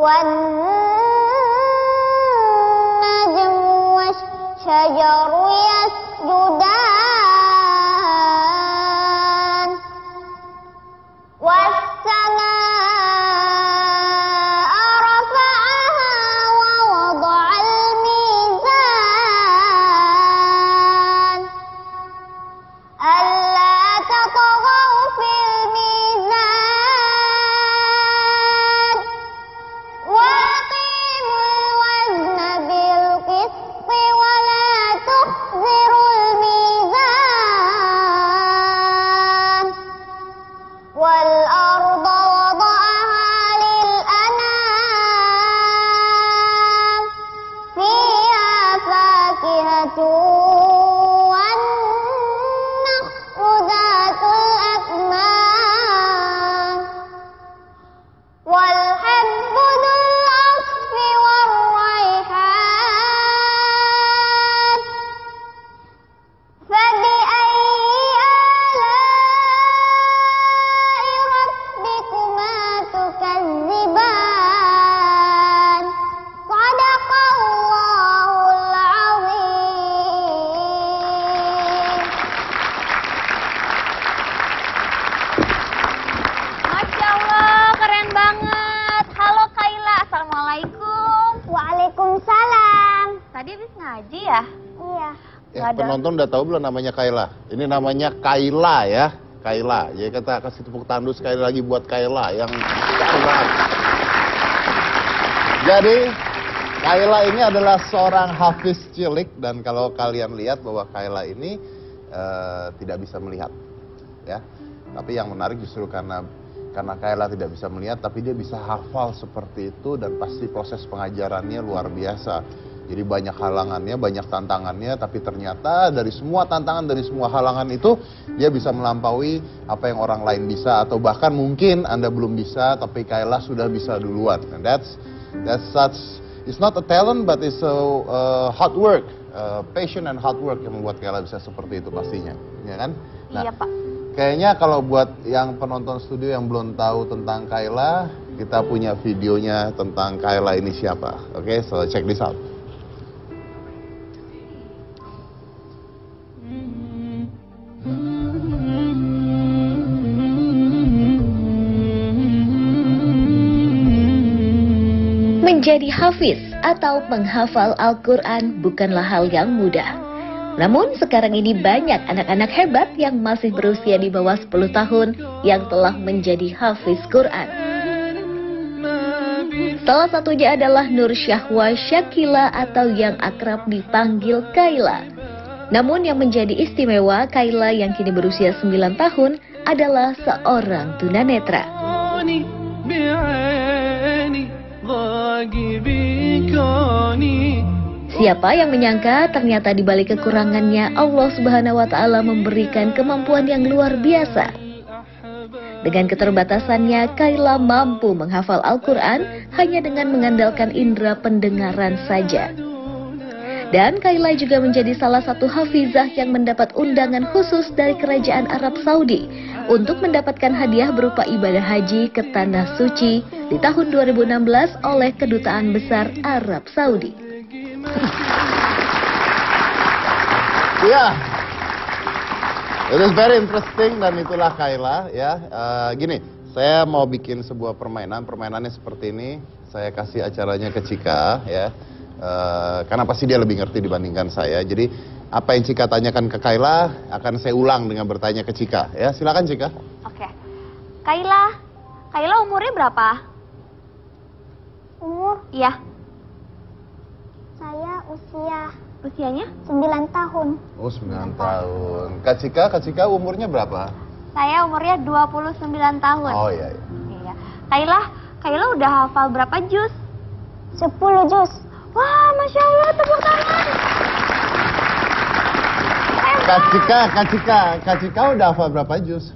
والنجم والشجر يسجدان والسماء رفعها ووضع الميزان ألا تطغوا في الميزان وأقيموا الوزن بالقسط ولا تخسروا الميزان والأرض وضعها للأنام فيها فاكهة والنخل ذات الأكمام والحب ذو العصف والريحان فبأي آلاء ربكما تكذبان صدق الله العظيم. Masya Allah, keren banget. Halo Kaila, Assalamualaikum. Waalaikumsalam. Tadi habis ngaji ya? Iya. Nggak ada. Penonton udah tahu belum namanya Kaila? Ini namanya Kaila ya, Kaila. Jadi kita kasih tepuk tangan dulu sekali lagi buat Kaila yang hebat. Jadi Kaila ini adalah seorang hafiz cilik dan kalau kalian lihat bahwa Kaila ini tidak bisa melihat, ya. Tapi yang menarik justru karena Kaila tidak bisa melihat, tapi dia bisa hafal seperti itu dan pasti proses pengajarannya luar biasa. Jadi banyak halangannya, banyak tantangannya, tapi ternyata dari semua tantangan, dari semua halangan itu, dia bisa melampaui apa yang orang lain bisa, atau bahkan mungkin Anda belum bisa, tapi Kaila sudah bisa duluan. And that's such, it's not a talent, but it's a hard work, passion and hard work yang membuat Kaila bisa seperti itu pastinya, ya kan? Nah, Iya Pak. kayaknya kalau buat yang penonton studio yang belum tahu tentang Kaila, kita punya videonya tentang Kaila ini siapa. Oke, so check this out. Menjadi hafiz atau penghafal Al-Quran bukanlah hal yang mudah. Namun sekarang ini banyak anak-anak hebat yang masih berusia di bawah 10 tahun yang telah menjadi hafiz Quran. Salah satunya adalah Nur Syahwa Syakila atau yang akrab dipanggil Kaila. Namun yang menjadi istimewa Kaila yang kini berusia 9 tahun adalah seorang tunanetra. Siapa yang menyangka ternyata di balik kekurangannya Allah Subhanahu wa taala memberikan kemampuan yang luar biasa. Dengan keterbatasannya, Kaila mampu menghafal Al-Quran hanya dengan mengandalkan indera pendengaran saja. Dan Kaila juga menjadi salah satu hafizah yang mendapat undangan khusus dari Kerajaan Arab Saudi untuk mendapatkan hadiah berupa ibadah haji ke Tanah Suci di tahun 2016 oleh Kedutaan Besar Arab Saudi. Ya, it is very interesting dan itulah Kaila ya. Gini, saya mau bikin sebuah permainannya seperti ini. Saya kasih acaranya ke Cika ya. Karena pasti dia lebih ngerti dibandingkan saya. Jadi apa yang Cika tanyakan ke Kaila akan saya ulang dengan bertanya ke Cika. Ya, silakan Cika. Oke. Kaila umurnya berapa? Umur Iya. saya Usianya? 9 tahun. Oh, 9 tahun. Kak Cika umurnya berapa? Saya umurnya 29 tahun. Oh iya. Iya. Kaila udah hafal berapa juz? 10 juz. Wah, Masya Allah, tepuk tangan. Kak Cika udah hafal berapa juz?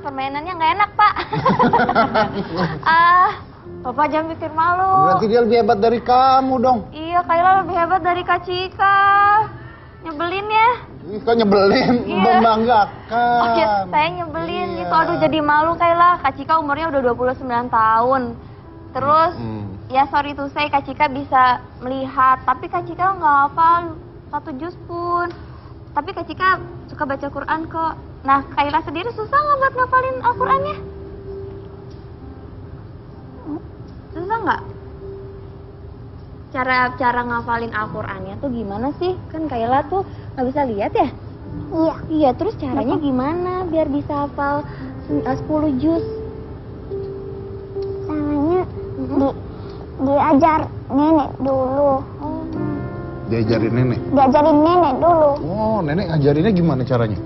Permainannya nggak enak, Pak. Bapak jangan bikin malu. Berarti dia lebih hebat dari kamu dong. Iya, Kaila lebih hebat dari Kak Cika. Nyebelin ya. Ih, kok nyebelin, Iya. membanggakan. Oke, saya nyebelin Iya. gitu. Aduh, jadi malu Kayla. Kak Cika umurnya udah 29 tahun. Terus, ya sorry to say, Kak Cika bisa melihat. Tapi Kak Cika nggak hafal 1 juz pun. Tapi Kak Cika suka baca Quran kok. Nah, Kayla sendiri susah nggak buat ngafalin Al-Qurannya? Susah nggak? Cara ngafalin Al-Qurannya tuh gimana sih? Kan Kayla tuh nggak bisa lihat ya? Iya. Iya, terus caranya gimana biar bisa hafal 10 juz? Caranya diajar nenek dulu. Diajarin nenek. Diajarin nenek dulu. Oh, nenek ngajarinnya gimana caranya?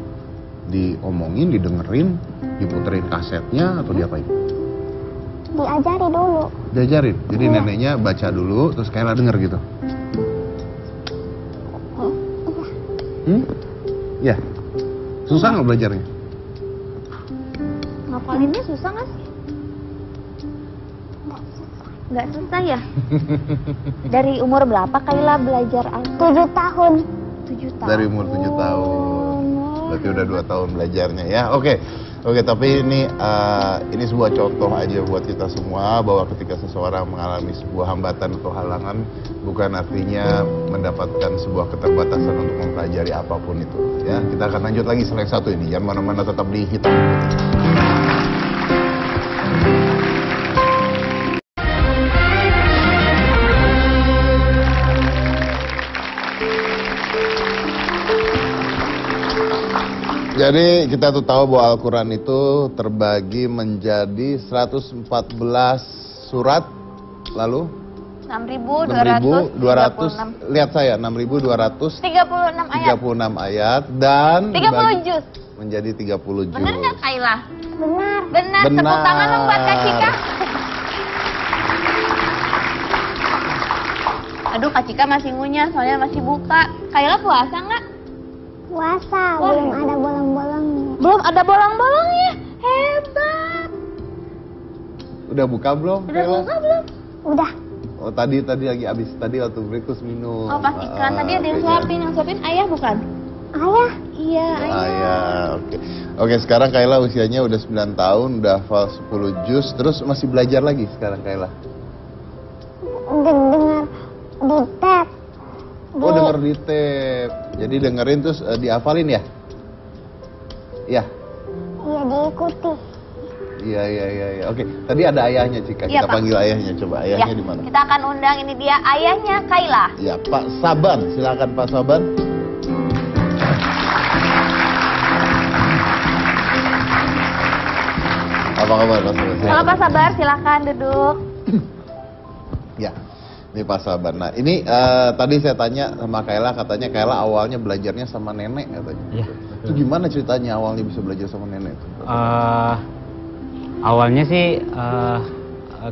Diomongin, didengerin, diputerin kasetnya atau diapain? Diajari dulu. Diajarin. Jadi neneknya baca dulu, terus Kayla denger gitu. Ya. Susah nggak belajarnya? Ngafalinnya susah nggak sih? Nggak susah ya? Dari umur berapa Kayla belajar Al-Quran? 7 tahun. 7 tahun. Dari umur 7 tahun. Berarti udah 2 tahun belajarnya ya. Oke, tapi ini sebuah contoh aja buat kita semua bahwa ketika seseorang mengalami sebuah hambatan atau halangan bukan artinya mendapatkan sebuah keterbatasan untuk mempelajari apapun itu. Ya, kita akan lanjut lagi slide 1 ini. Jangan mana-mana, tetap di Hitam Putih. Jadi kita tuh tahu bahwa Al-Quran itu terbagi menjadi 114 surat, lalu 6.236. lihat saya 6.236 36 ayat. dan 30 dibagi juz. menjadi 30 juz. Bener nggak Kayla? Benar. Benar. Tepuk tangan dong buat Kak Cika. Aduh, Kak Cika masih ngunyah soalnya masih buka. Kayla puasa nggak? Puasa, belum ada bolong-bolongnya. Belum ada bolong-bolongnya. Hebat. Udah buka belum? Udah Kayla? buka belum? Udah. Oh tadi lagi abis tadi waktu break terus minum. Oh, pas iklan tadi ada yang suapin ayah bukan? Ayah. Iya, ayah. Ya, oke. Oke, sekarang Kayla usianya udah 9 tahun, udah hafal 10 juz, terus masih belajar lagi sekarang Kayla. Dengar di tab. Oh, denger di tape. Jadi dengerin terus dihafalin ya? Iya. Iya, diikuti. Iya. Oke, tadi ada ayahnya Cika. Iya, Kita Pak. panggil ayahnya, coba ayahnya di mana? Kita akan undang ini dia ayahnya Kayla. Ya, Pak Saban. Silakan Pak Saban. Apa kabar Pak Saban? Halo Pak Sabar, silakan duduk. Ya, ini Pak Saban. Nah, ini tadi saya tanya sama Kayla, katanya Kayla awalnya belajarnya sama nenek katanya. Iya. Itu gimana ceritanya awalnya bisa belajar sama nenek? Awalnya sih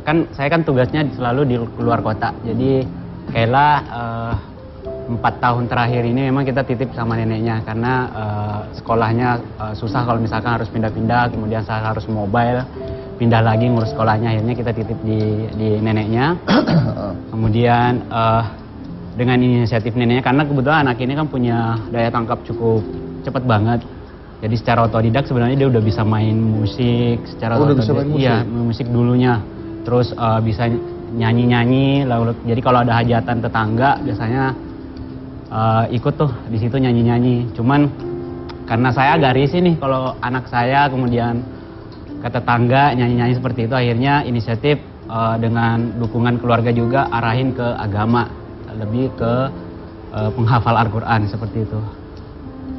kan saya kan tugasnya selalu di luar kota. Jadi Kayla 4 tahun terakhir ini memang kita titip sama neneknya karena sekolahnya susah kalau misalkan harus pindah-pindah, kemudian saya harus mobile, pindah lagi ngurus sekolahnya, akhirnya kita titip di neneknya. Kemudian dengan inisiatif neneknya, karena kebetulan anak ini kan punya daya tangkap cukup cepat banget. Jadi secara otodidak sebenarnya dia udah bisa main musik secara udah bisa main musik? Iya, musik dulunya. Terus bisa nyanyi-nyanyi, lalu jadi kalau ada hajatan tetangga biasanya ikut tuh di situ nyanyi-nyanyi. Cuman karena saya agak risih nih kalau anak saya kemudian ke tetangga nyanyi-nyanyi seperti itu, akhirnya inisiatif dengan dukungan keluarga juga arahin ke agama, lebih ke penghafal Al-Quran seperti itu.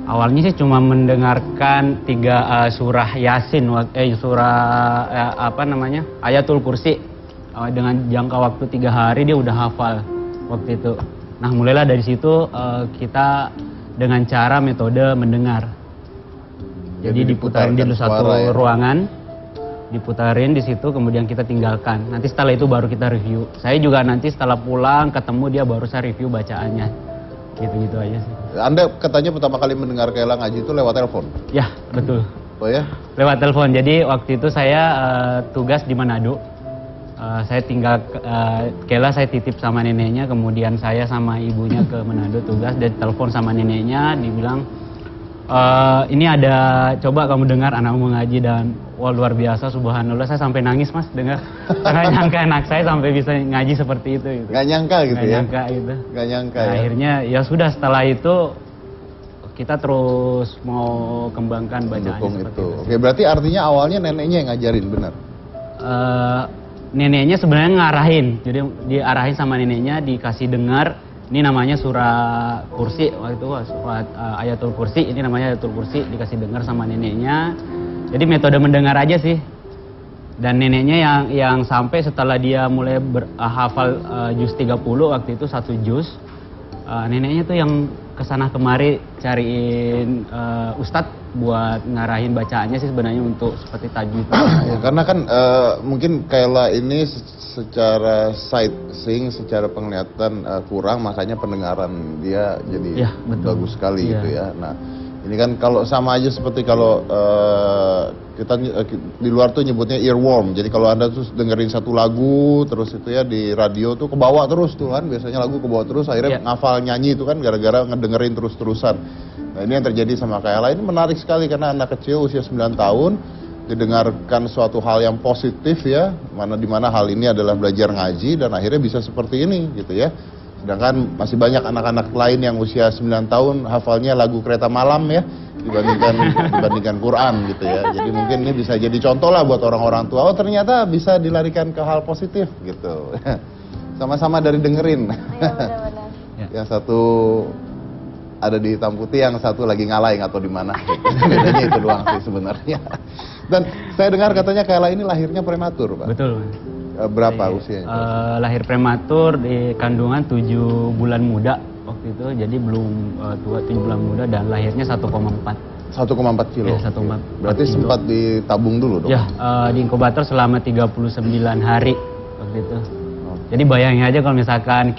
Awalnya sih cuma mendengarkan 3 surah Yasin, Ayatul Kursi. Dengan jangka waktu 3 hari dia udah hafal waktu itu. Nah, mulailah dari situ kita dengan cara metode mendengar. Jadi diputarin di satu ruangan, diputarin di situ, kemudian kita tinggalkan. Nanti setelah itu baru kita review. Saya juga nanti setelah pulang ketemu dia baru saya review bacaannya. Gitu-gitu aja sih. Anda katanya pertama kali mendengar Kayla ngaji itu lewat telepon? Ya, betul. Oh ya? Lewat telepon. Jadi waktu itu saya tugas di Manado. Saya tinggal, Kayla saya titip sama neneknya, kemudian saya sama ibunya ke Manado tugas, dan telepon sama neneknya, dibilang Ini ada, coba kamu dengar anakmu ngaji dan wah luar biasa, subhanallah, saya sampai nangis mas dengar. Karena nyangka anak saya sampai bisa ngaji seperti itu. Gitu. Gak nyangka gitu Gak ya? nyangka gitu. Gak nyangka Nah, ya? akhirnya ya sudah, setelah itu kita terus mau kembangkan bacaannya Mendukung seperti itu. itu. Oke, berarti artinya awalnya neneknya yang ngajarin, benar? Neneknya sebenarnya ngarahin, jadi diarahin sama neneknya, dikasih dengar. Ini namanya surah kursi, waktu itu surat ayatul kursi, ini namanya ayatul kursi, dikasih dengar sama neneknya. Jadi metode mendengar aja sih. Dan neneknya yang sampai setelah dia mulai hafal juz 30, waktu itu 1 juz, neneknya tuh yang kesana kemari cariin ustadz buat ngarahin bacaannya sih sebenarnya untuk seperti tajwid. Ya, karena kan mungkin Kayla ini secara sightseeing, secara penglihatan kurang, makanya pendengaran dia jadi Ya, betul. bagus sekali Iya. gitu ya. Nah, ini kan kalau sama aja seperti kalau kita di luar tuh nyebutnya earworm. Jadi kalau Anda tuh dengerin satu lagu terus itu ya di radio tuh kebawa terus tuh kan, biasanya lagu kebawa terus, akhirnya ngafal nyanyi itu kan gara-gara ngedengerin terus-terusan. Nah, ini yang terjadi sama Kayla. Ini menarik sekali karena anak kecil usia 9 tahun didengarkan suatu hal yang positif ya, dimana hal ini adalah belajar ngaji dan akhirnya bisa seperti ini gitu ya. Sedangkan masih banyak anak-anak lain yang usia 9 tahun hafalnya lagu Kereta Malam ya, dibandingkan Quran gitu ya. Jadi mungkin ini bisa jadi contoh lah buat orang-orang tua, oh ternyata bisa dilarikan ke hal positif gitu. Sama-sama dari dengerin. Benar-benar. Yang satu ada di hitam putih, yang satu lagi ngalahin atau di mana gitu. Bedanya itu doang sih sebenarnya. Dan saya dengar katanya Kayla ini lahirnya prematur, Pak. Betul. Berapa usianya? Lahir prematur di kandungan 7 bulan muda waktu itu, jadi belum tua, 7 bulan muda, dan lahirnya 1,4. 1,4 kilo. Ya, 1,4 Berarti kilo. sempat ditabung dulu dong? Ya, di inkubator selama 39 hari waktu itu. Jadi bayangin aja kalau misalkan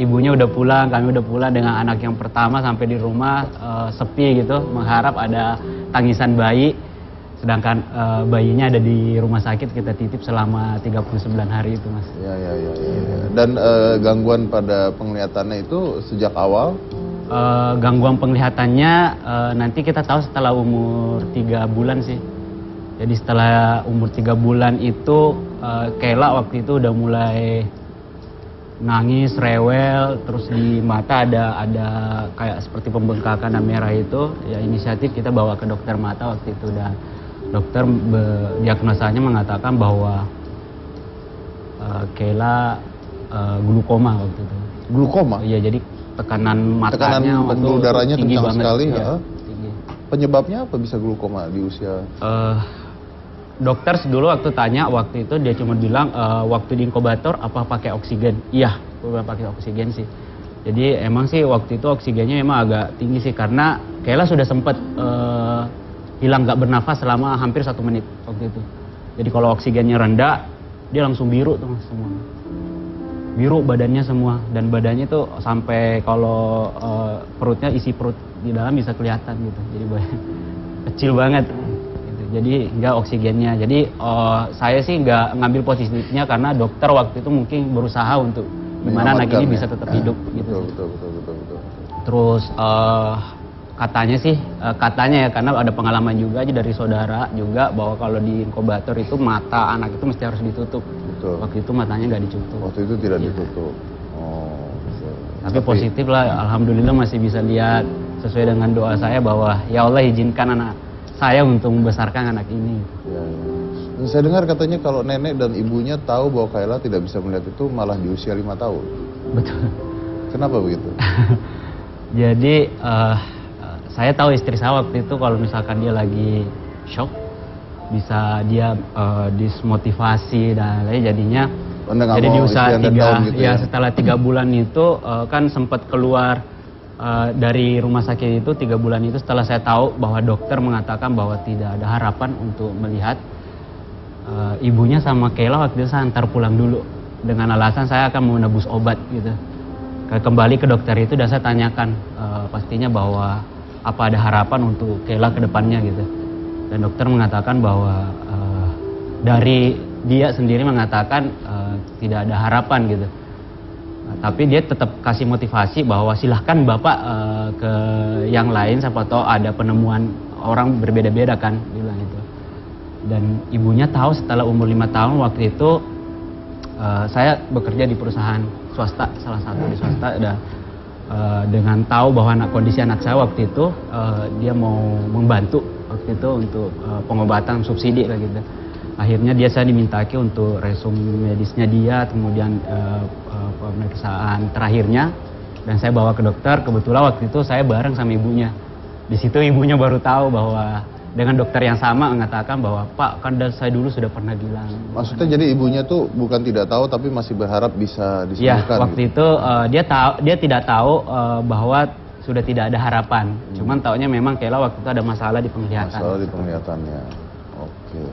ibunya udah pulang, kami udah pulang dengan anak yang pertama sampai di rumah sepi gitu, mengharap ada tangisan bayi. Sedangkan bayinya ada di rumah sakit, kita titip selama 39 hari itu, Mas. Ya. Dan gangguan pada penglihatannya itu sejak awal? Gangguan penglihatannya nanti kita tahu setelah umur 3 bulan sih. Jadi setelah umur 3 bulan itu Kayla waktu itu udah mulai nangis, rewel, terus di mata ada kayak seperti pembengkakan dan merah itu. Ya inisiatif kita bawa ke dokter mata waktu itu, dan dokter diagnosanya mengatakan bahwa Kayla glukoma waktu itu. Glukoma? Iya, jadi tekanan matanya, Tekanan pembuluh darahnya tinggi kencang banget. sekali, Ya, ya. tinggi. Penyebabnya apa bisa glukoma di usia? Dokter dulu waktu tanya, waktu itu dia cuma bilang waktu di inkubator apa pakai oksigen? Iya, gue pakai oksigen sih. Jadi emang sih waktu itu oksigennya emang agak tinggi sih, karena Kayla sudah sempat hilang nggak bernafas selama hampir 1 menit waktu itu. Jadi kalau oksigennya rendah, dia langsung biru tuh Mas, semua. Biru badannya semua, dan badannya tuh sampai kalau perutnya, isi perut di dalam bisa kelihatan gitu. Jadi kecil banget. Jadi nggak oksigennya. Jadi saya sih nggak ngambil positifnya, karena dokter waktu itu mungkin berusaha untuk gimana anak ini bisa tetap hidup gitu. Betul. Terus katanya ya, karena ada pengalaman juga aja dari saudara juga, bahwa kalau di inkubator itu mata anak itu mesti harus ditutup. Betul. Waktu itu matanya nggak ditutup. Waktu itu tidak Iya. ditutup. Oh, betul. Tapi positif lah, alhamdulillah masih bisa lihat, sesuai dengan doa saya bahwa ya Allah izinkan anak saya untuk membesarkan anak ini. Ya. Dan saya dengar katanya kalau nenek dan ibunya tahu bahwa Kayla tidak bisa melihat itu malah di usia 5 tahun. Betul. Kenapa begitu? Jadi saya tahu istri saya waktu itu kalau misalkan dia lagi shock, bisa dia dismotivasi dan lain, jadinya jadi di usaha 3 gitu ya, setelah 3 bulan itu kan sempat keluar dari rumah sakit itu 3 bulan itu, setelah saya tahu bahwa dokter mengatakan bahwa tidak ada harapan untuk melihat, ibunya sama Kayla waktu itu saya antar pulang dulu dengan alasan saya akan menebus obat gitu. Kembali ke dokter itu dan saya tanyakan pastinya bahwa apa ada harapan untuk Kayla ke depannya gitu. Dan dokter mengatakan bahwa dari dia sendiri mengatakan tidak ada harapan gitu. Tapi dia tetap kasih motivasi bahwa silahkan Bapak ke yang lain, siapa tahu ada penemuan orang berbeda-beda kan, bilang itu. Dan ibunya tahu setelah umur 5 tahun waktu itu saya bekerja di perusahaan swasta, salah satu di swasta, dan dengan tahu bahwa kondisi anak saya waktu itu, dia mau membantu waktu itu untuk pengobatan subsidi lah gitu. Akhirnya saya dimintaki untuk resume medisnya dia, kemudian pemeriksaan terakhirnya, dan saya bawa ke dokter. Kebetulan waktu itu saya bareng sama ibunya. Di situ ibunya baru tahu bahwa dengan dokter yang sama mengatakan bahwa Pak, kan saya dulu sudah pernah bilang. Maksudnya jadi ibunya tuh bukan tidak tahu tapi masih berharap bisa disembuhkan. Ya, waktu itu dia tidak tahu bahwa sudah tidak ada harapan. Cuman taunya memang Kayla waktu itu ada masalah di penglihatan. Masalah di penglihatannya. Oke.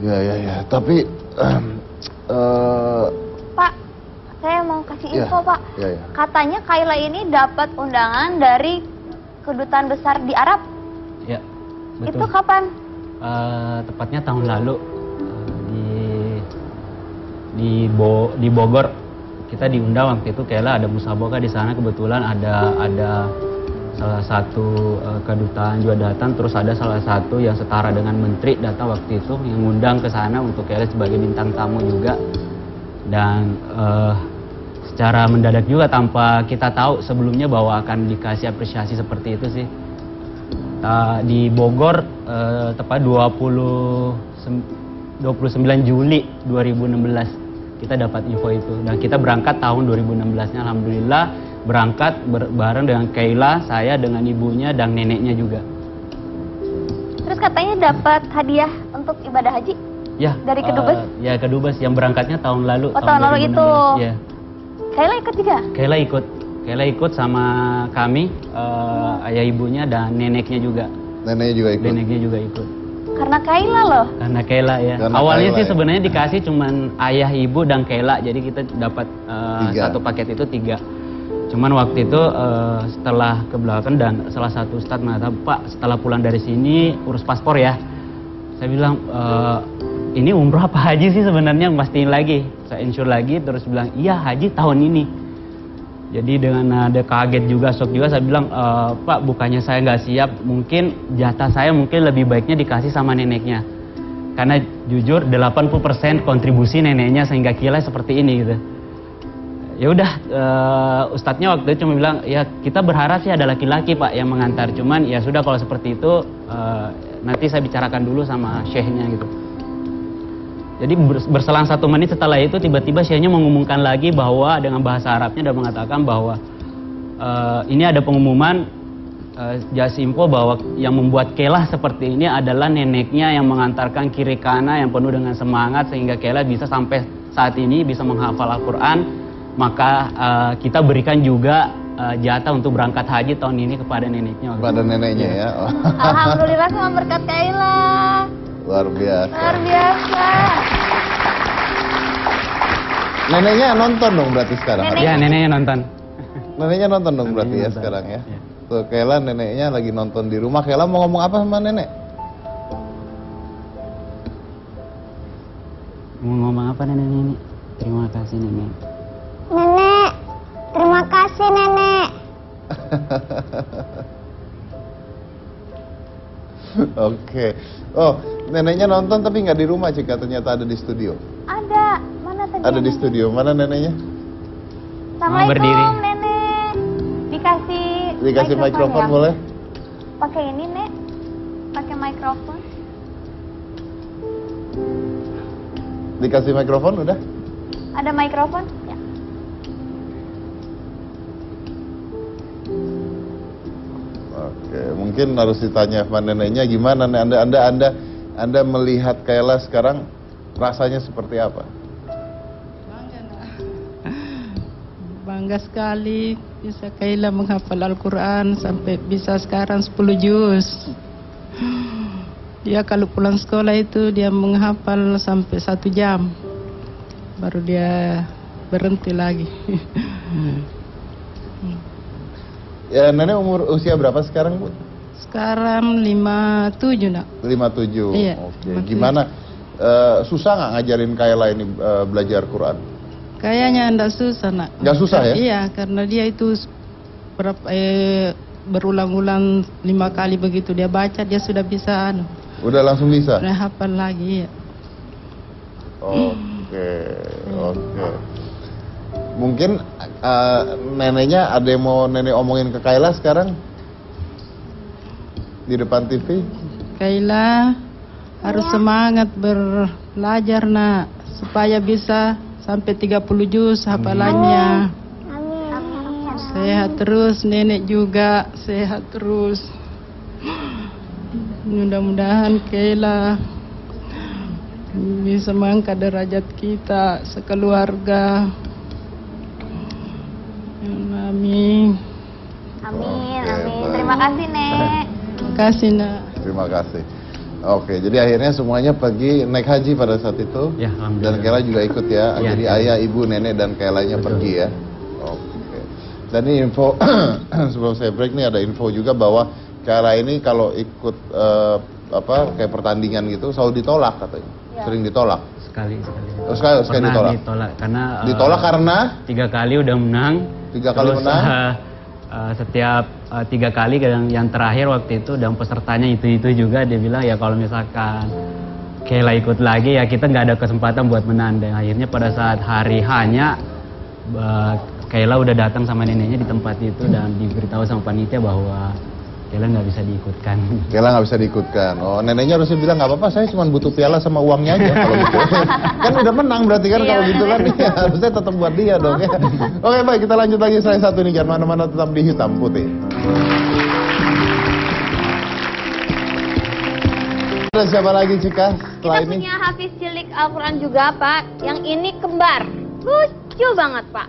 Ya. Tapi Pak, saya mau kasih info Pak. Ya. Katanya Kayla ini dapat undangan dari kedutaan besar di Arab. Ya, betul. Itu kapan? Tepatnya tahun lalu di Bogor. Kita diundang waktu itu, Kayla ada musabaqah di sana, kebetulan ada salah satu kedutaan juga datang, terus ada salah satu yang setara dengan menteri datang waktu itu yang ngundang ke sana untuk Kayla sebagai bintang tamu juga. Dan secara mendadak juga tanpa kita tahu sebelumnya bahwa akan dikasih apresiasi seperti itu sih. Di Bogor tepat 29 Juli 2016 kita dapat info itu, dan kita berangkat tahun 2016-nya alhamdulillah berangkat bareng dengan Kayla, saya dengan ibunya dan neneknya juga. Terus katanya dapat hadiah untuk ibadah haji? Ya, dari Kedubes? Ya, Kedubes yang berangkatnya tahun lalu. Oh, tahun lalu itu. Ya. Kayla ikut juga? Kayla ikut sama kami, ayah ibunya dan neneknya juga. Neneknya juga ikut. Karena Kayla loh. Karena Kayla ya. Karena awalnya Kayla, sih ya. sebenarnya dikasih cuman ayah, ibu dan Kayla. Jadi kita dapat satu paket itu 3. Cuman waktu itu setelah ke belakang dan salah satu ustadz mengatakan, Pak, setelah pulang dari sini urus paspor ya. Saya bilang, ini umroh apa haji sih sebenarnya, pastiin lagi. Saya insure lagi, terus bilang, iya haji tahun ini. Jadi dengan ada kaget juga, shock juga, saya bilang, Pak, bukannya saya nggak siap, mungkin jatah saya mungkin lebih baiknya dikasih sama neneknya. Karena jujur 80% kontribusi neneknya sehingga Kayla seperti ini gitu. Ya udah, ustadznya waktu itu cuma bilang, ya kita berharap sih ada laki-laki Pak yang mengantar. Cuman ya sudah kalau seperti itu, nanti saya bicarakan dulu sama syekhnya gitu. Jadi berselang 1 menit setelah itu tiba-tiba syekhnya mengumumkan lagi bahwa dengan bahasa Arabnya dan mengatakan bahwa ini ada pengumuman just info bahwa yang membuat Kayla seperti ini adalah neneknya yang mengantarkan kiri kanan yang penuh dengan semangat sehingga Kayla bisa sampai saat ini bisa menghafal Al-Quran. Maka kita berikan juga jatah untuk berangkat haji tahun ini kepada neneknya. Kepada neneknya ya. Oh. Alhamdulillah sama berkat Kayla. Luar biasa. Luar biasa. Neneknya nonton dong berarti sekarang. Nenek. Ya, neneknya nonton. Neneknya nonton dong berarti ya Nonton. sekarang ya. Ya. Tuh Kayla neneknya lagi nonton di rumah. Kayla mau ngomong apa sama nenek? Mau ngomong apa nenek? Terima kasih nenek. Nenek, terima kasih nenek. Oke. Oh, neneknya nonton tapi nggak di rumah Cika, ternyata ada di studio. Ada. Mana tadi? Ada di studio. Mana neneknya? Assalamualaikum berdiri. nenek. Dikasih Mikrofon ya? boleh? Pakai ini nek. Pakai mikrofon. Dikasih mikrofon udah? Ada mikrofon? Ya. Oke, mungkin harus ditanya sama neneknya gimana nih Anda melihat Kayla sekarang rasanya seperti apa? Bangga nak. Bangga sekali bisa Kayla menghafal Al-Quran sampai bisa sekarang 10 juz. Dia kalau pulang sekolah itu dia menghafal sampai 1 jam. Baru dia berhenti lagi. Ya, nenek usia berapa sekarang, Bu? Sekarang 57 nak. 57. Iya, Oke. 57. Gimana? Susah nggak ngajarin Kayla ini belajar Quran? Kayaknya enggak susah, Nak. Nggak susah ya? Iya, karena dia itu berulang-ulang 5 kali begitu dia baca, dia sudah bisa Udah langsung bisa? udah hafal lagi ya. Oke. Mungkin neneknya ada yang mau nenek omongin ke Kayla sekarang? Di depan TV? Kayla harus semangat belajar, Nak, supaya bisa sampai 30 juz hafalannya. Sehat terus, nenek juga sehat terus. Mudah-mudahan Kayla bisa mengangkat derajat kita sekeluarga. Amin. Amin, Oke, amin. baik. Terima kasih, Nek. Terima kasih, Nak. Terima kasih. Oke, jadi akhirnya semuanya pergi naik haji pada saat itu. Ya, alhamdulillah. Dan Kayla juga ikut ya. Ya, Jadi ya. ayah, ibu, nenek dan Kaylanya Betul. pergi ya. Oke. Dan ini info sebelum saya break nih ada info juga bahwa Kayla ini kalau ikut kayak pertandingan gitu selalu ditolak katanya. Sering ditolak. Sekali. Oh, sekali Pernah ditolak. Karena Ditolak karena 3 kali udah menang. 3 kali Terus, menang. setiap 3 kali yang terakhir waktu itu dan pesertanya itu juga dia bilang ya kalau misalkan Kayla ikut lagi ya kita nggak ada kesempatan buat menang. Dan akhirnya pada saat hari hanya Kayla udah datang sama neneknya di tempat itu dan diberitahu sama panitia bahwa Kayla nggak bisa diikutkan. Kayla nggak bisa diikutkan. Oh, neneknya harusnya bilang nggak apa-apa, saya cuma butuh piala sama uangnya aja kalau gitu. Kan udah menang berarti kan kalau gitu kan ya, harusnya tetap buat dia dong ya. Oke baik, kita lanjut lagi selain satu ini, jangan mana-mana, tetap di Hitam Putih. Ada siapa lagi Cika setelah Kita ini? punya Hafiz cilik Al-Quran juga, Pak. Yang ini kembar. Lucu banget, Pak.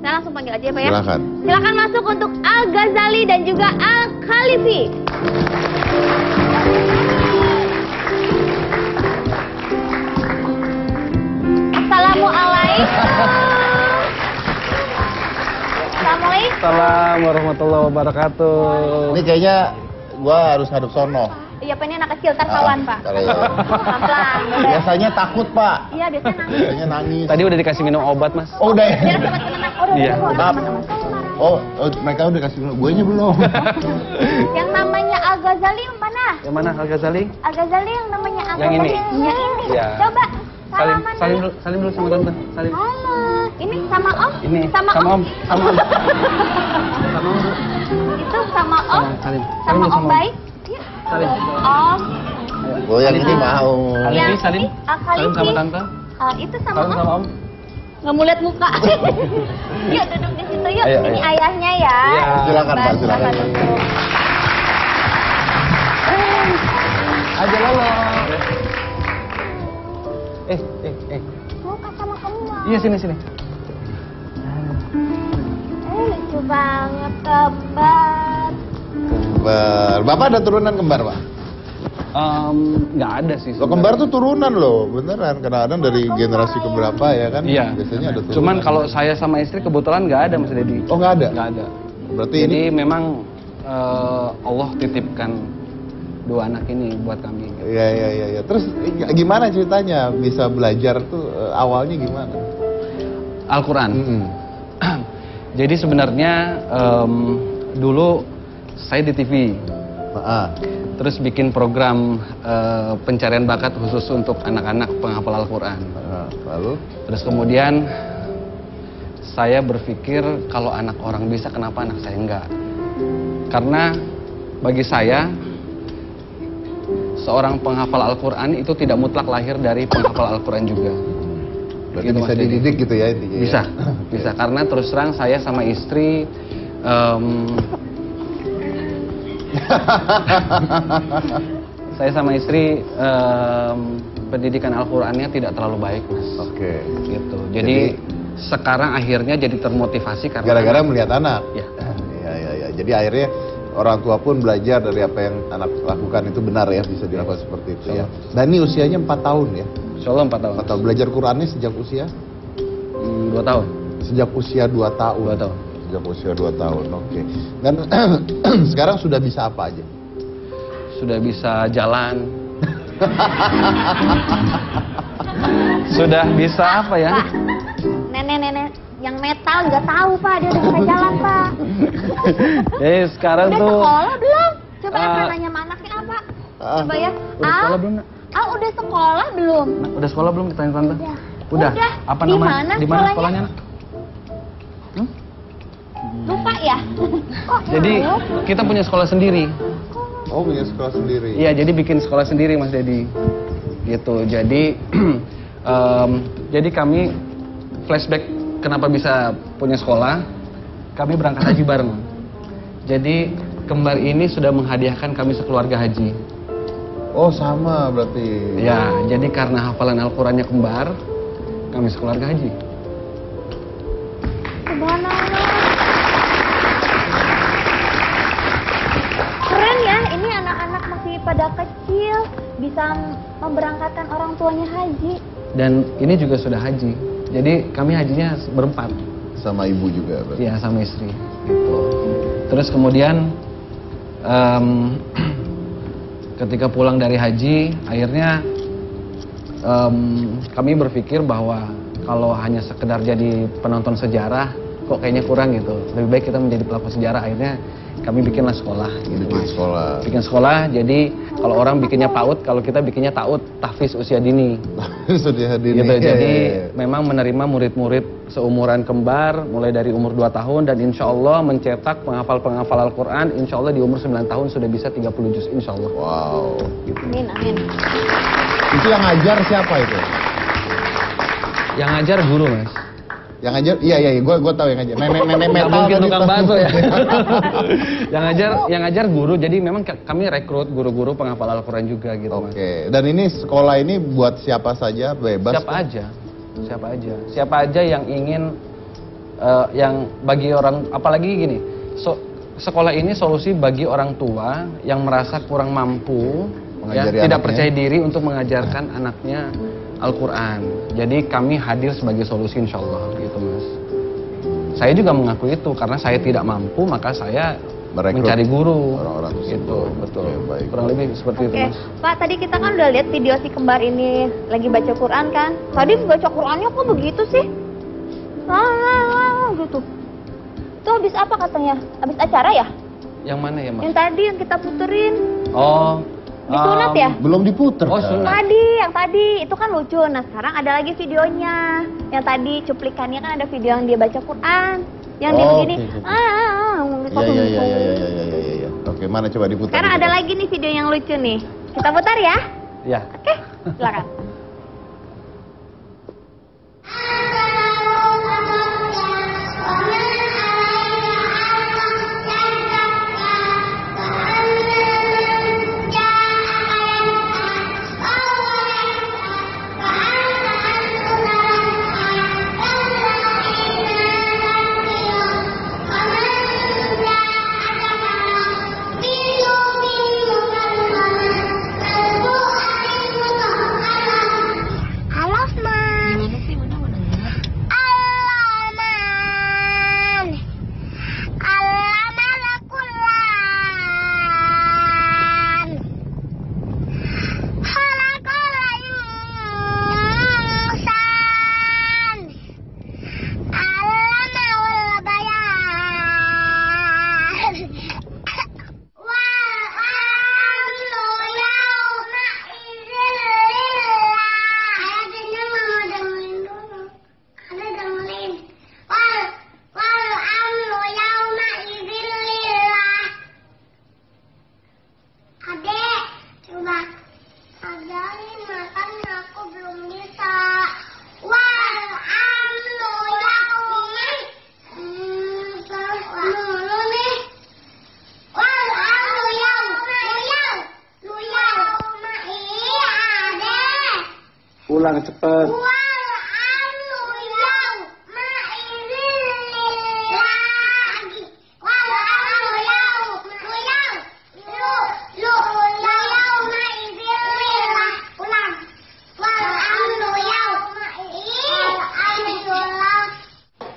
Saya langsung panggil aja ya, Pak ya. Silakan. Silakan masuk untuk Al-Ghazali dan juga Al-Khalifi. Assalamualaikum. Assalamualaikum. Assalamualaikum warahmatullahi wabarakatuh. Ini kayaknya gua harus hadap sono. Iya, Pak, ini anak kecil, ntar kawan, Pak. Pelan-pelan. Biasanya takut Pak. Iya, biasanya nangis. Biasanya nangis. Tadi udah dikasih minum obat, Mas. Oh udah ya? Biar sobat tenang. Oh, udah, Iya. udah, Oh, mereka udah kasih dulu. Guanya belum. Yang namanya Al-Ghazali yang mana? Yang mana Al-Ghazali? Al-Ghazali yang namanya Yang Al-Ghazali. ini? Yang ini. Iya. Coba. Salim, Salaman. salim dulu sama tante. Salim. Halo. Ini sama Om? Ini Sama sama Om? Om, sama Om. Sama Om. Itu sama Om? Salim. Sama Salim dulu Om baik? Yuk. Salim. Om. Oh yang ini mau. Kali Yang ini salim. ini, Al-Khalifi. Salim sama tante. Itu sama Salim Om? sama Om. Nggak mau lihat muka. Yuk duduk di situ yuk. Ayo, Ini ayo. ayahnya ya. Iya. Silakan, Pak, silakan. duduk. Aja lolo. Muka sama kamu mau. Iya sini. Lucu banget kembar. Kembar. Bapak ada turunan kembar Pak? Nggak ada sih. Lo kembar tuh turunan loh, beneran. Kadang-kadang dari generasi keberapa ya kan? Iya. Biasanya ada turunan. Cuman kalau saya sama istri kebetulan nggak ada, Mas Dedi. Oh nggak ada? Nggak ada. Berarti Jadi ini. memang Allah titipkan 2 anak ini buat kami. Iya. Terus gimana ceritanya bisa belajar tuh awalnya gimana? Al-Quran. Mm-mm. Jadi sebenarnya dulu saya di TV, terus bikin program pencarian bakat khusus untuk anak-anak penghafal Al-Quran. Lalu? Terus kemudian saya berpikir kalau anak orang bisa, kenapa anak saya enggak? Karena bagi saya seorang penghafal Al-Quran itu tidak mutlak lahir dari penghafal Al-Quran juga. Berarti Gitu, bisa Mas Dedi. dididik gitu ya intinya? Bisa, Ya? bisa. Karena terus terang saya sama istri saya sama istri pendidikan Al-Qurannya tidak terlalu baik, Mas. Oke. Gitu. Jadi sekarang akhirnya jadi termotivasi karena Gara-gara melihat anak? Ya. Iya. Jadi akhirnya orang tua pun belajar dari apa yang anak lakukan itu benar ya, bisa dilakukan seperti itu ya. Dan ini usianya 4 tahun ya? Insya Allah 4 tahun. 4 tahun. Belajar Qurannya sejak usia? 2 tahun. Sejak usia 2 tahun? 2 tahun. Sejak usia 2 tahun, oke. Dan sekarang sudah bisa apa aja? Sudah bisa jalan. Sudah bisa apa ya? nenek-nenek yang metal nggak tahu Pak, dia udah bisa jalan Pak. Jadi sekarang Udah tuh sekolah belum? Coba Efren nanya sama anaknya apa? Coba ya. udah sekolah belum, Nak? Udah sekolah belum? Udah sekolah belum ditanya tante? Udah. Apa Di namanya? mana Di mana sekolahnya? sekolahnya, Nak? Lupa ya? Kok Jadi tahu? kita punya sekolah sendiri. Oh, punya sekolah sendiri. Iya, jadi bikin sekolah sendiri Mas Dedi. Gitu. Jadi jadi kami flashback kenapa bisa punya sekolah. Kami berangkat haji bareng. Jadi kembar ini sudah menghadiahkan kami sekeluarga haji. Oh, sama berarti. Ya, jadi karena hafalan Al-Qur'annya kembar, kami sekeluarga haji. Subhanallah. Keren ya, ini anak-anak masih pada kecil bisa memberangkatkan orang tuanya haji. Dan ini juga sudah haji. Jadi kami hajinya berempat. Sama ibu juga berarti. Iya, sama istri. Gitu. Terus kemudian ketika pulang dari haji, akhirnya kami berpikir bahwa kalau hanya sekedar jadi penonton sejarah, kok kayaknya kurang gitu. Lebih baik kita menjadi pelaku sejarah. Akhirnya kami bikinlah sekolah. Gitu, Bikin sekolah. Bikin sekolah. Jadi kalau orang bikinnya PAUD, kalau kita bikinnya TAUD, tahfiz usia dini. Sudah hadir. Gitu. Jadi memang menerima murid-murid seumuran kembar mulai dari umur 2 tahun dan insya Allah mencetak penghafal-penghafal Al-Quran insya Allah di umur 9 tahun sudah bisa 30 juz insya Allah. Wow. Gitu. Amin, amin. Itu yang ngajar siapa itu? Yang ngajar guru Mas. Yang ngajar? Iya, gue tahu yang ngajar. Nenek Nggak metal. mungkin tadi tukang tuh. bakso ya. yang ngajar guru. Jadi memang kami rekrut guru-guru penghafal Al-Quran juga gitu Mas. Oke. Dan ini sekolah ini buat siapa saja, bebas? Siapa aja yang ingin yang bagi orang, apalagi gini, sekolah ini solusi bagi orang tua yang merasa kurang mampu, ya, Mengajari tidak anaknya. percaya diri untuk mengajarkan anaknya Al-Quran. Jadi kami hadir sebagai solusi insya Allah gitu Mas. Saya juga mengakui itu karena saya tidak mampu maka saya Merekrut mencari guru. orang-orang tersebut. Gitu, betul. Oke, baik. Kurang lebih seperti itu Oke, Mas. Pak, tadi kita kan udah lihat video si kembar ini lagi baca Quran kan? Tadi baca Qurannya kok begitu sih? Gitu. Itu habis apa katanya? Habis acara ya? Yang mana ya Mas? Yang tadi yang kita puterin. Oh. Disunat ya? Belum diputer. Oh, kan? sunat. Yang tadi itu kan lucu. Nah sekarang ada lagi videonya. Yang tadi cuplikannya kan ada video yang dia baca Quran. Yang dia Oh, begini. oke. Iya. Oke, mana coba diputar. Sekarang ada lagi nih video yang lucu nih. Kita putar ya. Ya. Oke, silakan. Pulang cepet.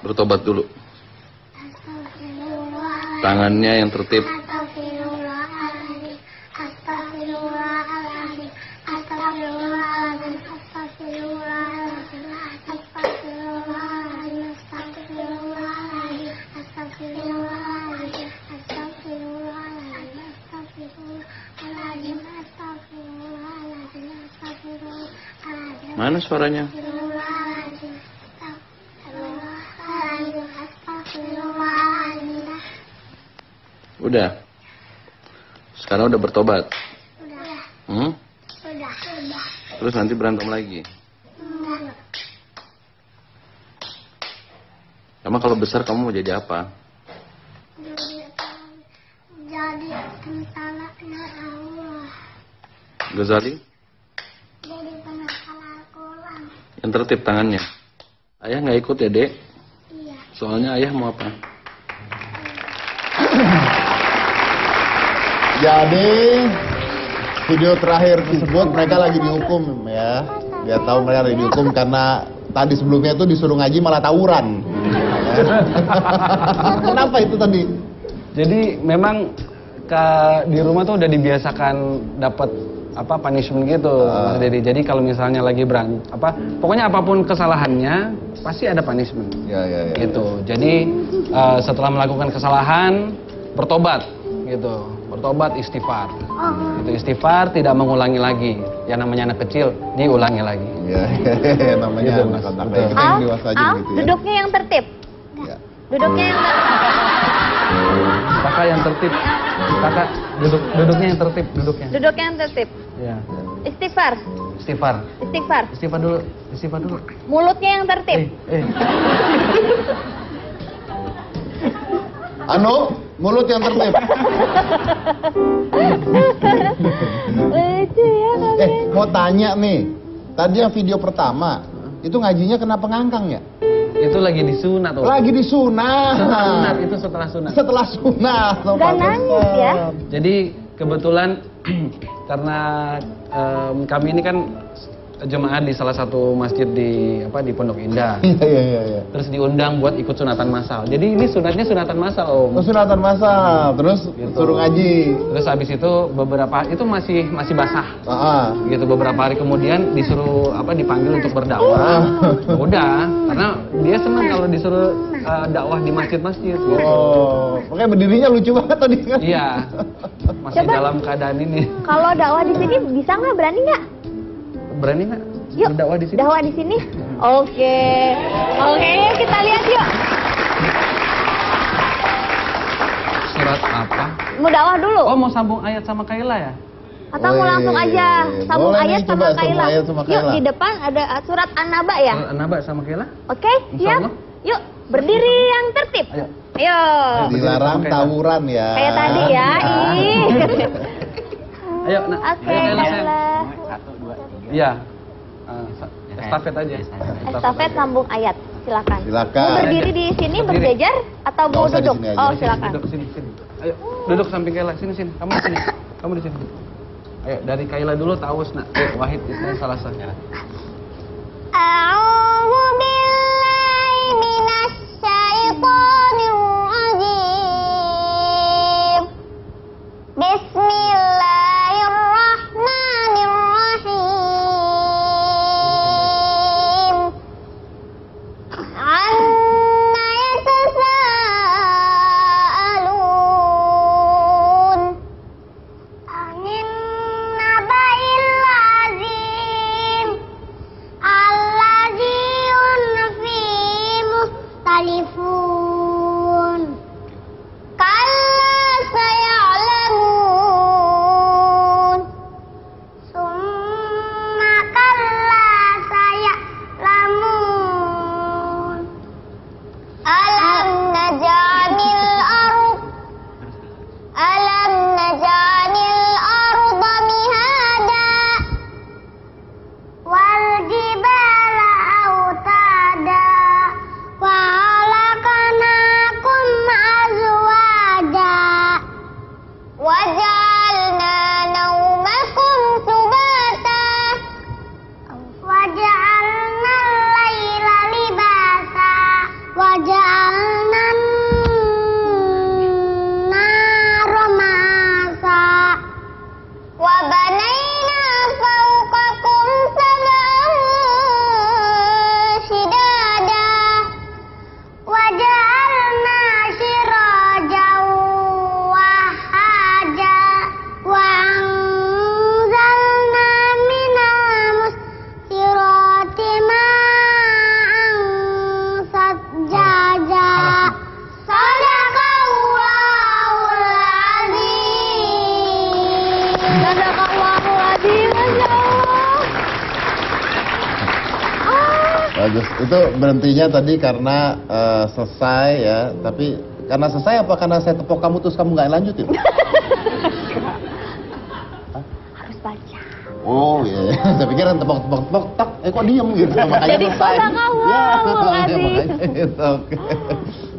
Bertobat dulu. Tangannya yang tertib. Mana suaranya? Udah. Sekarang udah bertobat. Hmm? Terus nanti berantem lagi. Emang kalau besar kamu mau jadi apa? Jadi tentaranya Allah. Ghazali? Jadi penghafal Al-Quran. Yang tertib tangannya. Ayah nggak ikut ya, Dek? Iya. Soalnya ayah mau apa? Jadi video terakhir tersebut mereka lagi dihukum ya. Dia tahu mereka lagi dihukum karena tadi sebelumnya itu disuruh ngaji malah tawuran. Ya. Kenapa itu tadi? Jadi memang di rumah tuh udah dibiasakan dapat punishment gitu, Mas Dedi. Jadi kalau misalnya lagi pokoknya apapun kesalahannya pasti ada punishment. Ya. Gitu. Jadi setelah melakukan kesalahan bertobat gitu. Bertobat istighfar. Itu istighfar tidak mengulangi lagi. Yang namanya anak kecil diulangi lagi. Ya, namanya Gitu, anak-anak betul. yang dewasa aja gitu ya. Duduknya yang tertib. Ya. Duduknya yang Kakak yang tertib. Kakak duduknya yang tertib, duduknya. Duduknya yang tertib. Ya. Istighfar. Istighfar. Istighfar. Istighfar dulu. Istighfar dulu. Mulutnya yang tertib. Mulut yang tertib. Lucu ya kalian. Mau tanya nih. Tadi yang video pertama, itu ngajinya kenapa ngangkang ya? Itu lagi disunat tuh. Lagi disunat. Setelah sunat, itu setelah sunat. Setelah sunat. Gak nangis ya. Jadi kebetulan karena kami ini kan jemaah di salah satu masjid di Pondok Indah. Iya. Terus diundang buat ikut sunatan massal. Jadi ini sunatnya sunatan massal, Om. Oh, sunatan massal. Terus Gitu. suruh ngaji. Terus habis itu itu masih basah. Gitu beberapa hari kemudian disuruh dipanggil untuk berdakwah. Udah, karena dia senang kalau disuruh dakwah di masjid-masjid gitu. Oh, makanya berdirinya lucu banget tadi kan? Iya. Masih Coba. dalam keadaan ini. Kalau dakwah di sini bisa nggak? Berani nggak? Berani nggak? Yuk. Berdakwah di sini? Dakwah di sini? Oke, yuk kita lihat yuk. Surat apa? Mau dakwah dulu? Oh, mau sambung ayat sama Kaila ya? Atau mau langsung aja sambung Boleh ayat nih, sama coba sambung Kaila? ayat sama Yuk Kaila. di depan ada surat An-Naba ya? Naba sama Kaila? Oke, Insya siap. Allah. Yuk berdiri yang tertib. Ayo. Ayo. Dilarang tawuran ya. Kayak tadi ya. Ih. Ayo, nak. Oke, Ayo, Kaila, sayang. Kaila. Iya. Estafet aja. Estafet sambung ayat. Silakan. Silakan. Mau berdiri di sini Berdiri. berjajar atau Nggak mau usah di duduk? sini aja. Oh, silakan. Duduk sini. Ayo, duduk samping Kaila. Sini. Kamu di sini. Kamu di sini. Ayo, dari Kaila dulu Taus, nak. Ayo, Wahid Ismail Salasa. A'udzu billahi minasy syaithanir rajim. Bismillahirrahmanirrahim. Amma yatasaalun. Anin nabail azim. Allah Bagus. Itu berhentinya tadi karena selesai ya. Tapi karena selesai apa karena saya tepok kamu terus kamu nggak lanjutin? Harus baca. Oh iya, saya pikir tepok tak, kok diem gitu, makanya Jadi selesai. kodak awal, Ya, makasih. makanya itu, oke.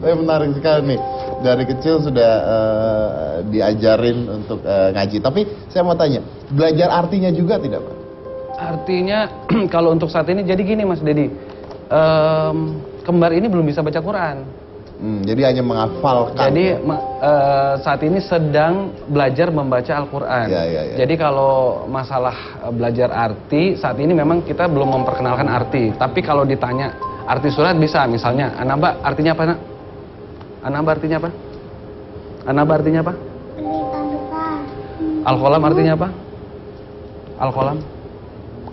Tapi menarik sekali nih, dari kecil sudah diajarin untuk ngaji. Tapi saya mau tanya, belajar artinya juga tidak Pak? Artinya kalau untuk saat ini jadi gini Mas Dedi, kembar ini belum bisa baca Quran. Jadi hanya menghafalkan. Jadi saat ini sedang belajar membaca Al-Quran. Ya. Jadi kalau masalah belajar arti, saat ini memang kita belum memperkenalkan arti. Tapi kalau ditanya arti surat bisa, misalnya, Anaba artinya apa nak? Anaba artinya apa? Anaba artinya apa? Berita besar. Al-Qalam artinya apa? Al-Qalam?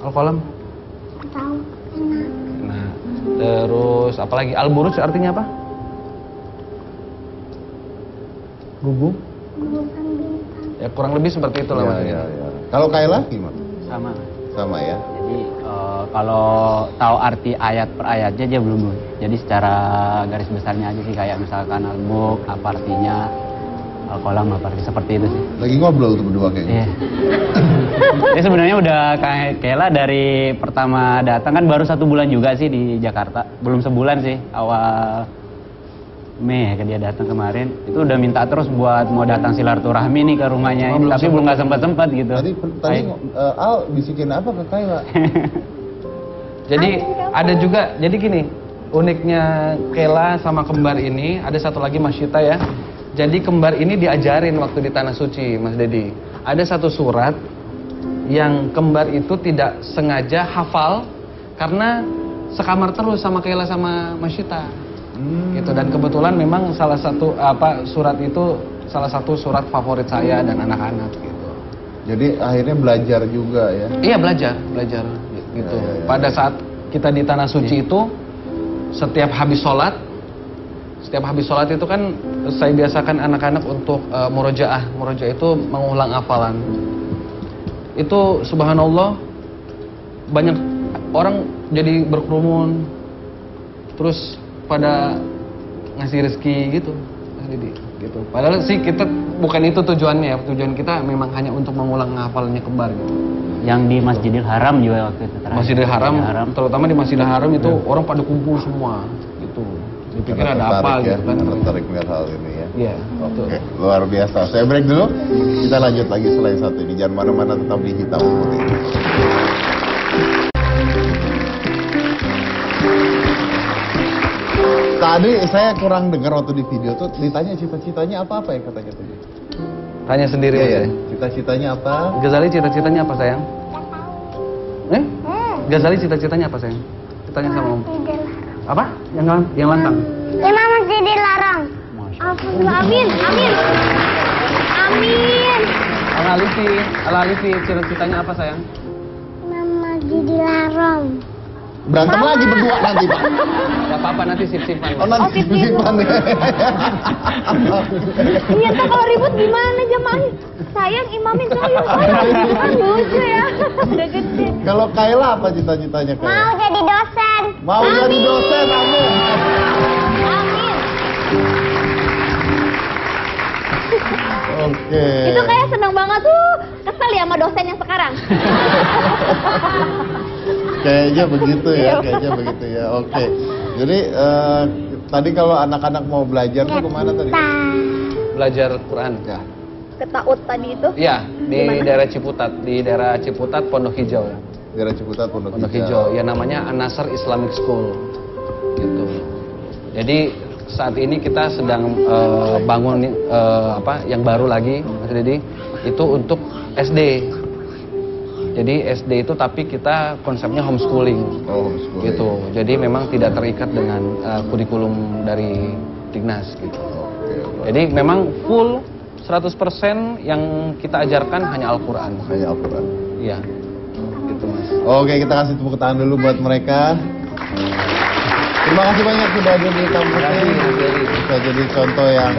Al-Qalam? Tahu. Enak. Nah, terus apalagi Al-Buruj artinya apa? Gugu? Gugusan bintang. Ya kurang lebih seperti itulah Mas. Ya. Kalau Kayla gimana? Sama. Sama ya. Jadi kalau tahu arti ayat per ayatnya dia belum. Jadi secara garis besarnya aja sih, kayak misalkan al-book apa artinya, al-qalam apa artinya, seperti itu sih. Lagi ngobrol tuh berdua kayaknya. Iya. Dia sebenarnya udah kayak Kayla dari pertama datang kan baru 1 bulan juga sih di Jakarta. Belum sebulan sih, awal Mei dia datang kemarin. Itu udah minta terus buat mau datang silaturahmi nih ke rumahnya ini, tapi belum nggak sempat gitu. Tadi Al bisikin apa ke Kayla? Jadi ada juga, jadi gini, uniknya Kayla sama kembar ini, ada satu lagi Mas Syita ya. Jadi kembar ini diajarin waktu di Tanah Suci, Mas Dedi. Ada satu surat yang kembar itu tidak sengaja hafal karena sekamar terus sama Kayla sama Mas Syita. Gitu, dan kebetulan memang salah satu surat itu salah satu surat favorit saya dan anak-anak gitu. Jadi akhirnya belajar juga ya? Iya belajar gitu. Ya. Pada saat kita di Tanah Suci itu setiap habis sholat itu kan saya biasakan anak-anak untuk murojaah. Murojaah itu mengulang hafalan. Itu subhanallah banyak orang jadi berkerumun, terus pada ngasih rezeki gitu. Gitu. Padahal sih kita bukan itu tujuannya ya. Tujuan kita memang hanya untuk mengulang hafalnya kembar gitu. Yang di Masjidil Haram juga waktu itu terakhir. Masjidil Haram, terutama di Masjidil Haram itu orang pada kumpul semua gitu. Dipikir ada apa ya, gitu kan. tertarik melihat hal ini ya. Iya. Oke, luar biasa. Saya break dulu. Kita lanjut lagi selain satu ini. Jangan mana-mana, tetap di Hitam Putih. Tadi saya kurang dengar waktu di video tuh ditanya cita-citanya apa ya katanya tadi. Tanya sendiri Iya, aja. ya. Cita-citanya apa? Ghazali cita-citanya apa sayang? Ghazali cita-citanya apa sayang? Tanya sama Om. Apa? Yang lantang. Imam masih dilarang. Alhamdulillah, amin. Al-Alifi cita-citanya apa sayang? Imam masih dilarang. Berantem lagi berdua nanti Pak. Gak apa-apa nanti sip-sipan. Oh nanti simpan ya. Iya, tuh kalau ribut gimana jemaahnya? Sayang, imamin sayang. Kan lucu ya. Udah gede. Kalau Kayla apa cita-citanya Kayla? Mau jadi dosen. Mau jadi dosen, amin. Amin. Oke. Itu kayak seneng banget tuh. Kesel ya sama dosen yang sekarang. Kayaknya begitu ya. Oke. Jadi tadi kalau anak-anak mau belajar tuh kemana tadi? Belajar Quran. Ya. Ketaut tadi itu. Iya, di daerah Ciputat, Pondok Hijau. Daerah Ciputat, Pondok Pondok Hijau. Hijau, ya namanya An-Nasr Islamic School. Gitu. Jadi saat ini kita sedang bangun yang baru lagi, Mas Dedi, itu untuk SD. Jadi SD itu tapi kita konsepnya homeschooling. Oh, homeschooling. Gitu. Jadi memang tidak terikat dengan kurikulum dari Dignas gitu. Jadi memang full 100% yang kita ajarkan hanya Al-Qur'an. Hanya Al-Quran. Iya. Gitu, Mas. Oke, kita kasih tepuk tangan dulu buat mereka. Terima kasih banyak sudah hadir di Hitam Putih. Bisa jadi contoh yang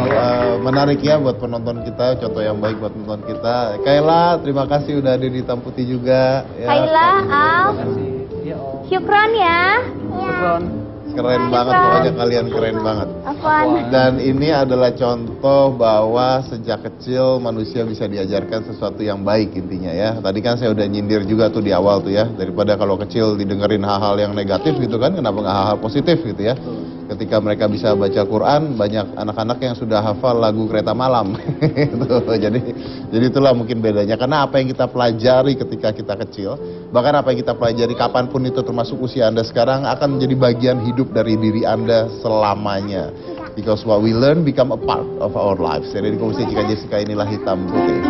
menarik ya buat penonton kita, contoh yang baik buat penonton kita. Kayla, terima kasih udah hadir di Hitam Putih juga. Ya. Kayla, Al. Terima kasih. Iya, Om. Syukron ya. Ya. Keren banget, pokoknya kalian keren banget. Afwan. Dan ini adalah contoh bahwa sejak kecil manusia bisa diajarkan sesuatu yang baik intinya ya. Tadi kan saya udah nyindir juga tuh di awal tuh ya. Daripada kalau kecil didengerin hal-hal yang negatif gitu kan, kenapa nggak hal-hal positif gitu ya. Ketika mereka bisa baca Quran, banyak anak-anak yang sudah hafal lagu Kereta Malam. jadi itulah mungkin bedanya. Karena apa yang kita pelajari ketika kita kecil, bahkan apa yang kita pelajari kapanpun itu termasuk usia Anda sekarang akan menjadi bagian hidup dari diri Anda selamanya. Because what we learn become a part of our lives. Jadi di Komisi Cika Jessica inilah hitam putih.